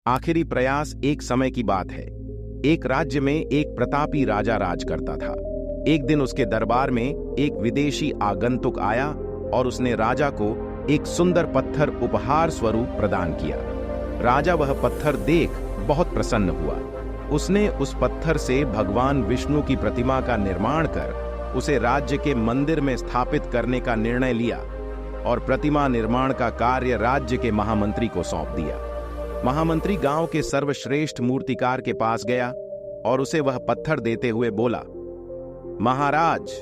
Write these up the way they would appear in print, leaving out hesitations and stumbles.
आखिरी प्रयास एक समय की बात है। एक राज्य में एक प्रतापी राजा राज करता था। एक दिन उसके दरबार में एक विदेशी आगंतुक आया और उसने राजा को एक सुंदर पत्थर उपहार स्वरूप प्रदान किया। राजा वह पत्थर देख बहुत प्रसन्न हुआ। उसने उस पत्थर से भगवान विष्णु की प्रतिमा का निर्माण कर उसे राज्य के मंदिर में स्थापित करने का निर्णय लिया और प्रतिमा निर्माण का कार्य राज्य के महामंत्री को सौंप दिया। महामंत्री गांव के सर्वश्रेष्ठ मूर्तिकार के पास गया और उसे वह पत्थर देते हुए बोला, महाराज,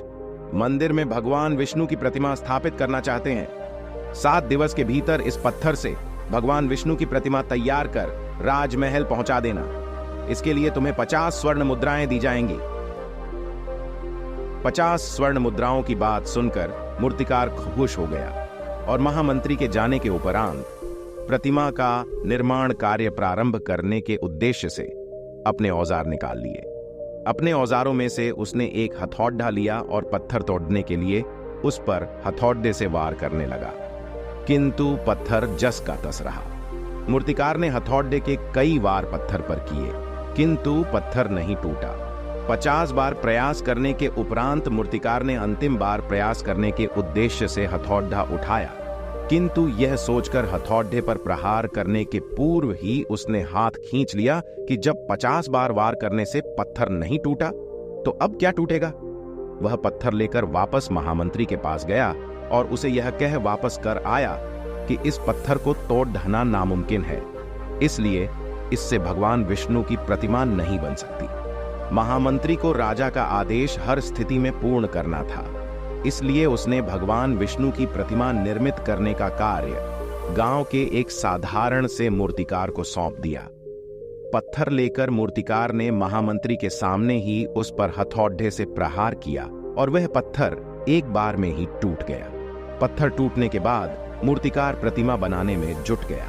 मंदिर में भगवान विष्णु की प्रतिमा स्थापित करना चाहते हैं। 7 दिवस के भीतर इस पत्थर से भगवान विष्णु की प्रतिमा तैयार कर राजमहल पहुंचा देना। इसके लिए तुम्हें 50 स्वर्ण मुद्राएं दी जाएंगी। 50 स्वर्ण मुद्राओं की बात सुनकर मूर्तिकार खुश हो गया और महामंत्री के जाने के उपरांत प्रतिमा का निर्माण कार्य प्रारंभ करने के उद्देश्य से अपने औजार निकाल लिए। अपने औजारों में से उसने एक हथौड़ा लिया और पत्थर तोड़ने के लिए उस पर हथौड़े से वार करने लगा, किंतु पत्थर जस का तस रहा। मूर्तिकार ने हथौड़े के कई वार पत्थर पर किए, किंतु पत्थर नहीं टूटा। 50 बार प्रयास करने के उपरांत मूर्तिकार ने अंतिम बार प्रयास करने के उद्देश्य से हथौड़ा उठाया, किंतु यह सोचकर हथौड़े पर प्रहार करने के पूर्व ही उसने हाथ खींच लिया कि जब 50 बार वार करने से पत्थर नहीं टूटा तो अब क्या टूटेगा। वह पत्थर लेकर वापस महामंत्री के पास गया और उसे यह कह वापस कर आया कि इस पत्थर को तोड़ ढहना नामुमकिन है, इसलिए इससे भगवान विष्णु की प्रतिमा नहीं बन सकती। महामंत्री को राजा का आदेश हर स्थिति में पूर्ण करना था, इसलिए उसने भगवान विष्णु की प्रतिमा निर्मित करने का कार्य गांव के एक साधारण से मूर्तिकार को सौंप दिया। पत्थर लेकर मूर्तिकार ने महामंत्री के सामने ही उस पर हथौड़े से प्रहार किया और वह पत्थर एक बार में ही टूट गया। पत्थर टूटने के बाद मूर्तिकार प्रतिमा बनाने में जुट गया।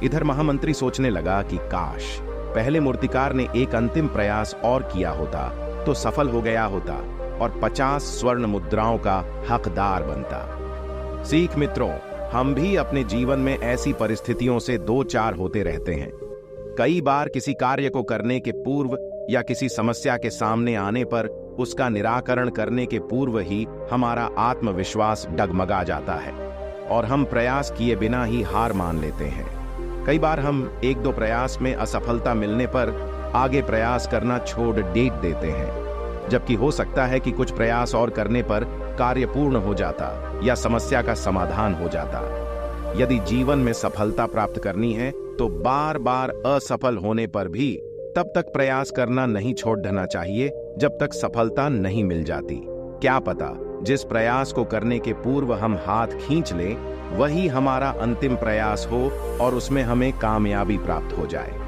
इधर महामंत्री सोचने लगा कि काश पहले मूर्तिकार ने एक अंतिम प्रयास और किया होता तो सफल हो गया होता और 50 स्वर्ण मुद्राओं का हकदार बनता। सीख मित्रों, हम भी अपने जीवन में ऐसी परिस्थितियों से दो चार होते रहते हैं। कई बार किसी कार्य को करने के पूर्व या किसी समस्या के सामने आने पर उसका निराकरण करने के पूर्व ही हमारा आत्मविश्वास डगमगा जाता है और हम प्रयास किए बिना ही हार मान लेते हैं। कई बार हम 1-2 प्रयास में असफलता मिलने पर आगे प्रयास करना छोड़ देते हैं, जबकि हो सकता है कि कुछ प्रयास और करने पर कार्य पूर्ण हो जाता या समस्या का समाधान हो जाता। यदि जीवन में सफलता प्राप्त करनी है तो बार बार असफल होने पर भी तब तक प्रयास करना नहीं छोड़ देना चाहिए जब तक सफलता नहीं मिल जाती। क्या पता जिस प्रयास को करने के पूर्व हम हाथ खींच लें वही हमारा अंतिम प्रयास हो और उसमें हमें कामयाबी प्राप्त हो जाए।